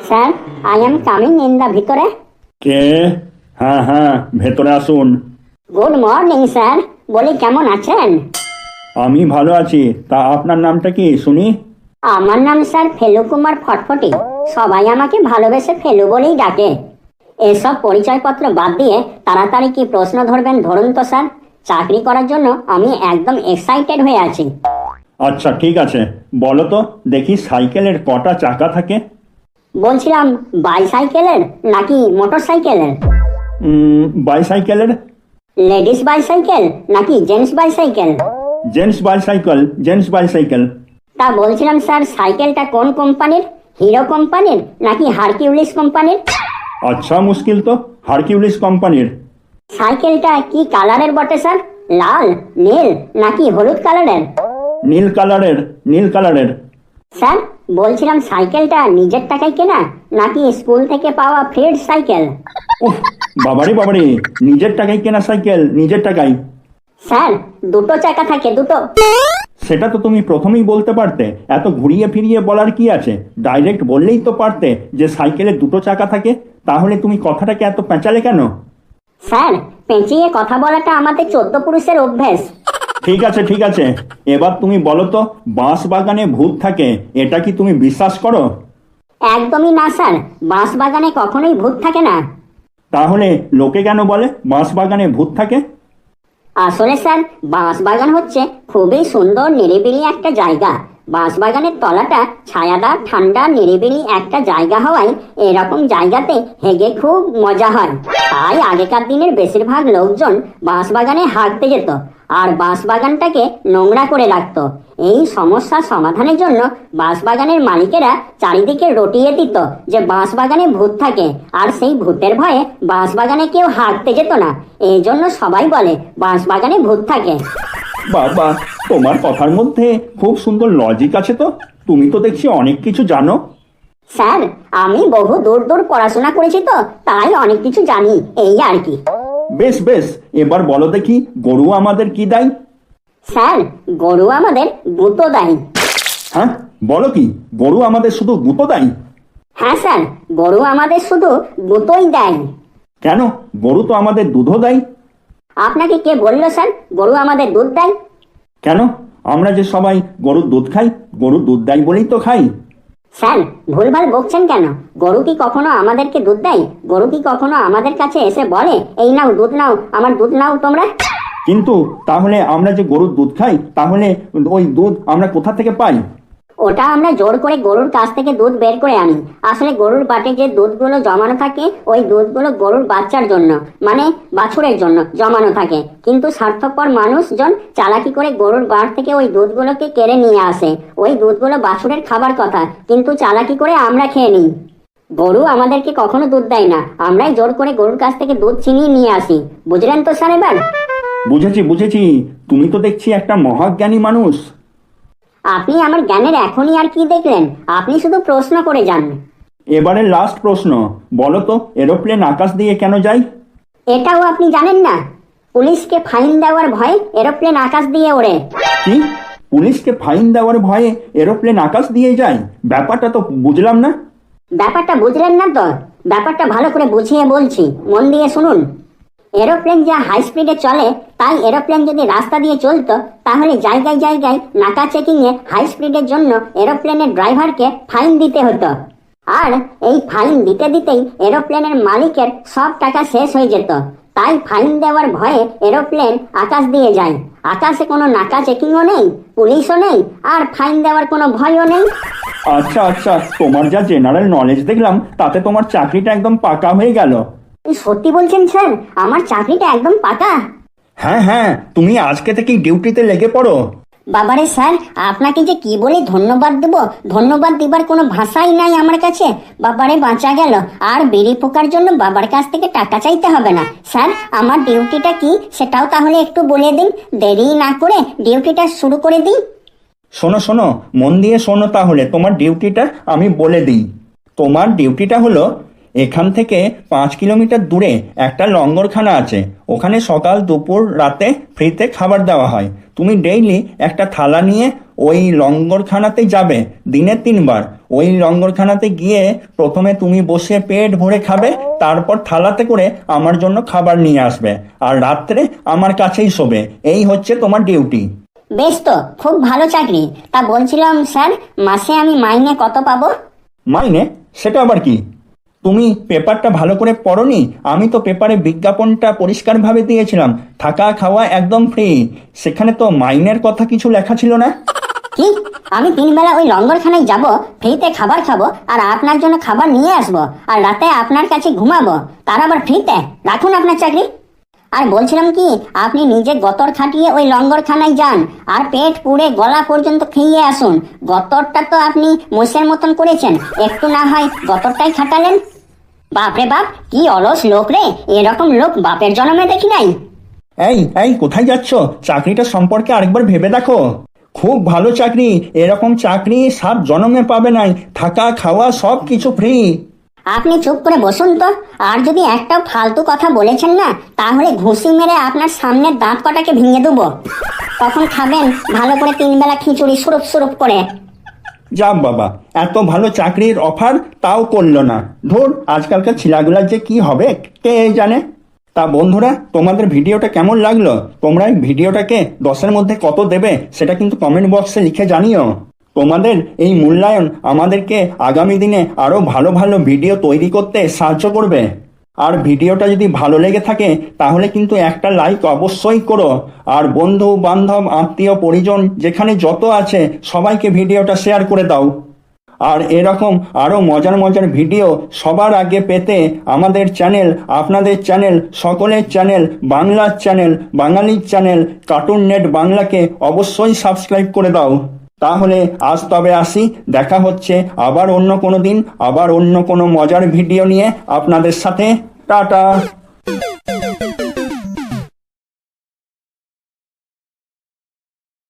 Sir, I am coming in the ভিতরে। কে? হ্যাঁ হ্যাঁ, ভেতরে আসুন। গুড মর্নিং স্যার, বলি কেমন আছেন? আমি ভালো আছি। তা আপনার নামটা কি শুনি? আমার নাম স্যার ফেলু কুমার ফটফটি। সবাই আমাকে ভালোবেসে ফেলু বলেই ডাকে। এসব পরিচয়পত্র বাদ দিয়ে তাড়াতাড়ি কি প্রশ্ন ধরবেন ধরুন তো স্যার। চাকরি করার জন্য আমি একদম এক্সাইটেড হয়ে আছি। আচ্ছা ঠিক আছে, বলো তো দেখি সাইকেলের কটা চাকা থাকে? বলছিলাম বাইসাইকেলের নাকি মোটর সাইকেলের? বাইসাইকেলের। লেডিস বাইসাইকেল নাকি gents bicycle? Gents bicycle, gents bicycle. তা বলছিলাম স্যার, সাইকেলটা কোন কোম্পানির? হিরো কোম্পানির নাকি হারকিউলিস কোম্পানির? আচ্ছা মুশকিল তো, হারকিউলিস কোম্পানির। সাইকেলটা কি কালারের বটে স্যার? লাল, নীল নাকি হলুদ কালারের? নীল কালারের, নীল কালারের। স্যার বলছিলাম সাইকেলটা নিজের টাকায় কেনা নাকি স্কুল থেকে পাওয়া ফ্রিড সাইকেল? উফ, বাবারে বাবারে, নিজের টাকায় কেনা সাইকেল, নিজের টাকায়। স্যার দুটো চাকা থাকে, দুটো। সেটা তো তুমি প্রথমেই বলতে পারতে, এত ঘুরিয়ে ফিরিয়ে বলার কি আছে? ডাইরেক্ট বললেই তো পারতে যে সাইকেলে দুটো চাকা থাকে। তাহলে তুমি কথাটাকে এত পেঁচালে কেন? স্যার পেঁচিয়ে কথা বলাটা আমাদের 14 পুরুষের অভ্যেস। ঠিক আছে ঠিক আছে, এবার তুমি বলো তো বাঁশ বাগানে ভূত থাকে, এটা কি তুমি বিশ্বাস করো? একদমই না স্যার, বাঁশ বাগানে কখনোই ভূত থাকে না। তাহলে লোকে কেন বলে বাঁশ বাগানে ভূত থাকে? আসলে স্যার বাঁশ বাগান হচ্ছে খুবই সুন্দর নিরিবিলি একটা জায়গা। বাঁশ বাগানের তলাটা ছায়াদার ঠান্ডা নিরিবিলি একটা জায়গা হওয়ায় এরকম জায়গাতে হেগে খুব মজা হয়। তাই আগেকার দিনের বেশিরভাগ লোকজন বাঁশ বাগানে হাঁটতে যেত আর বাঁশ বাগানটাকে নোংরা করে রাখতো। এই সমস্যা সমাধানের জন্য বাঁশ বাগানের মালিকেরা চারিদিকে রটিয়ে দিত যে বাঁশ বাগানে ভূত থাকে, আর সেই ভূতের ভয়ে বাঁশ বাগানে কেউ হাঁটতে যেত না। এই জন্য সবাই বলে বাঁশ বাগানে ভূত থাকে। বাবা, তোমার কথার মধ্যে খুব সুন্দর লজিক আছে তো। তুমি তো দেখছি অনেক কিছু জানো। স্যার আমি বহু দূর দূর পড়াশোনা করেছি তো, তাই অনেক কিছু জানি, এই আর কি। বেশ বেশ, এবার বলো দেখি গরু আমাদের কি দেয়? স্যার গরু আমাদের গুঁতো দেয়। হ্যাঁ, বলো কি গরু আমাদের শুধু গুঁতো দেয়? হ্যাঁ স্যার, গরু আমাদের শুধু গুঁতোই দেয়। কেন, গরু তো আমাদের দুধও দেয়। আপনাকে কে বললো স্যার গরু আমাদের দুধ দেয়? কেন, আমরা যে সবাই গরুর দুধ খাই, গরুর দুধ দেয় বলেই তো খাই। স্যার ভুলভাল বকছেন কেন? গরু কি কখনো আমাদেরকে দুধ দেয়? গরু কি কখনো আমাদের কাছে এসে বলে এই নাও দুধ নাও, আমার দুধ নাও তোমরা? কিন্তু তাহলে আমরা যে গরুর দুধ খাই, তাহলে ওই দুধ আমরা কোথা থেকে পাই? ওটা আমরা জোর করে গরুর কাছ থেকে দুধ বের করে আনি। আসলে গরুর বাটে যে দুধগুলো জমানো থাকে, ওই দুধগুলো গরুর বাচ্চার জন্য, মানে বাছুরের জন্য জমানো থাকে। কিন্তু স্বার্থপর মানুষজন চালাকি করে গরুর বাট থেকে ওই দুধগুলোকে কেড়ে নিয়ে আসে। ওই দুধগুলো বাছুরের খাবার কথা, কিন্তু চালাকি করে আমরা খেয়ে নিই। গরু আমাদেরকে কখনো দুধ দেয় না, আমরাই জোর করে গরুর কাছ থেকে দুধ ছিনিয়ে নিয়ে আসি। বুঝলেন তো স্যার এবার? বুঝেছি বুঝেছি, তুমি তো দেখছি একটা মহাজ্ঞানী মানুষ। আপনি আমার জ্ঞানের এখনই আর কি দেখলেন? আপনি শুধু প্রশ্ন করে যান। এবারে লাস্ট প্রশ্ন, বলো তো এরোপ্লেন আকাশ দিয়ে কেন যায়? এটাও আপনি জানেন না? পুলিশকে ফাইন দেওয়ার ভয়ে এরোপ্লেন আকাশ দিয়ে ওড়ে। কি, পুলিশকে ফাইন দেওয়ার ভয়ে এরোপ্লেন আকাশ দিয়ে যায়? ব্যাপারটা তো বুঝলাম না। ব্যাপারটা বুঝলেন না তো? ব্যাপারটা ভালো করে বুঝিয়ে বলছি, মন দিয়ে শুনুন। এরোপ্লেন যা হাই স্পিডে চলে, তাই এরোপ্লেন যদি রাস্তা দিয়ে চলতো তাহলে জায়গায় জায়গায় নাকা চেকিং এ হাই স্পিডের জন্য এরোপ্লেনের ড্রাইভারকে ফাইন দিতে হতো। আর এই ফাইন দিতে দিতেই এরোপ্লেনের মালিকের সব টাকা শেষ হয়ে যেত। তাই ফাইন দেওয়ার ভয়ে এরোপ্লেন আকাশ দিয়ে যায়। আকাশে কোনো নাকা চেকিংও নেই, পুলিশও নেই, আর ফাইন দেওয়ার কোনো ভয়ও নেই। আচ্ছা আচ্ছা, তোমার যা জেনারেল নলেজ দেখলাম, তাতে তোমার চাকরিটা একদম পাকা হয়ে গেল। সত্যি বলছেন স্যার? আমার চাকরিটা একদম পাকা? হ্যাঁ হ্যাঁ, তুমি আজকে থেকেই ডিউটিতে লেগে পড়ো। বাবারে স্যার, আপনাকে যে কি বলে ধন্যবাদ দেব, ধন্যবাদ দিবার কোনো ভাষাই নাই আমার কাছে। বাবারে বাঁচা গেল, আর বিড়ি পোকার জন্য বাবার কাছ থেকে টাকা চাইতে হবে না। স্যার আমার ডিউটিটা কি সেটাও তাহলে একটু বলে দিন, দেরি না করে ডিউটিটা শুরু করে দিই। শোনো শোনো, মন দিয়ে শোনো, তাহলে তোমার ডিউটিটা আমি বলে দিই। তোমার ডিউটিটা হলো, এখান থেকে 5 কিলোমিটার দূরে একটা লঙ্গরখানা আছে, ওখানে সকাল দুপুর রাতে ফ্রিতে খাবার দেওয়া হয়। তুমি ডেইলি একটা থালা নিয়ে ওই লঙ্গরখানাতেই যাবে দিনে 3 বার। ওই লঙ্গরখানাতে গিয়ে প্রথমে তুমি বসে পেট ভরে খাবে, তারপর থালাতে করে আমার জন্য খাবার নিয়ে আসবে, আর রাত্রে আমার কাছেই শোবে। এই হচ্ছে তোমার ডিউটি। বেশ তো, খুব ভালো চাকরি। তা বলছিলাম স্যার, মাসে আমি মাইনে কত পাবো? মাইনে? সেটা আবার কি? তুমি পেপারটা ভালো করে পড়োনি? আমি তো পেপারে বিজ্ঞাপনটা পরিষ্কারভাবে দিয়েছিলাম, থাকা খাওয়া একদম ফ্রি। সেখানে তো মাইনের কথা কিছু লেখা ছিল না। কি? আমি 3 বেলা ওই লঙ্গরখানায় যাব, ফ্রিতে খাবার খাবো, আর আপনার জন্য খাবার নিয়ে আসবো, আর রাতে আপনার কাছে ঘুমাবো, তার আবার ফ্রিতে? রাখুন আপনার চাকরি। আর বলছিলাম কি, আপনি নিজে গতর খাটিয়ে ওই লঙ্গরখানায় যান, আর পেট পুড়ে গলা পর্যন্ত খেয়ে আসুন। গতরটা তো আপনি মোষের মতন করেছেন, একটু না হয় গতরটাই খাটালেন। বাপরে বাপ, কি অলস লোক রে! এরকম লোক বাপের জন্মে দেখি নাই। এই এই কোথায় যাচ্ছ? চাকরিটা সম্পর্কে আরেকবার ভেবে দেখো। খুব ভালো চাকরি, এরকম চাকরি 7 জন্মে পাবে নাই, থাকা খাওয়া সব কিছু ফ্রি। আপনি চুপ করে বসুন তো। আর যদি একটাও ফালতু কথা বলেছেন না, তাহলে ঘুষি মেরে আপনার সামনের দাঁত কটাকে ভেঙে দেবো। তখন খাবেন ভালো করে 3 বেলা খিচুড়ি সুরুপ সুরুপ করে। যা বাবা, এত ভালো চাকরির অফার তাও করলো না। ধুর, আজকালকার ছেলেগুলার যে কি হবে কে জানে। তা বন্ধুরা, তোমাদের ভিডিওটা কেমন লাগলো? তোমরা এই ভিডিওটাকে 10-এর মধ্যে কত দেবে সেটা কিন্তু কমেন্ট বক্সে লিখে জানিও। তোমাদের এই মূল্যায়ন আমাদেরকে আগামী দিনে আরো ভালো ভালো ভিডিও তৈরি করতে সাহায্য করবে। আর ভিডিওটা যদি ভালো লেগে থাকে তাহলে কিন্তু একটা লাইক অবশ্যই করো। আর বন্ধু বান্ধব আত্মীয় পরিজন যেখানে যত আছে সবাইকে ভিডিওটা শেয়ার করে দাও। আর এরকম আরো মজার মজার ভিডিও সবার আগে পেতে আমাদের চ্যানেল, আপনাদের চ্যানেল, সকলের চ্যানেল, বাংলার চ্যানেল, বাঙালির চ্যানেল কার্টুন নেট বাংলাকে অবশ্যই সাবস্ক্রাইব করে দাও। তাহলে আজ তবে আসি, দেখা হচ্ছে আবার অন্য কোনো দিন, আবার অন্য কোনো মজার ভিডিও নিয়ে আপনাদের সাথে। টাটা।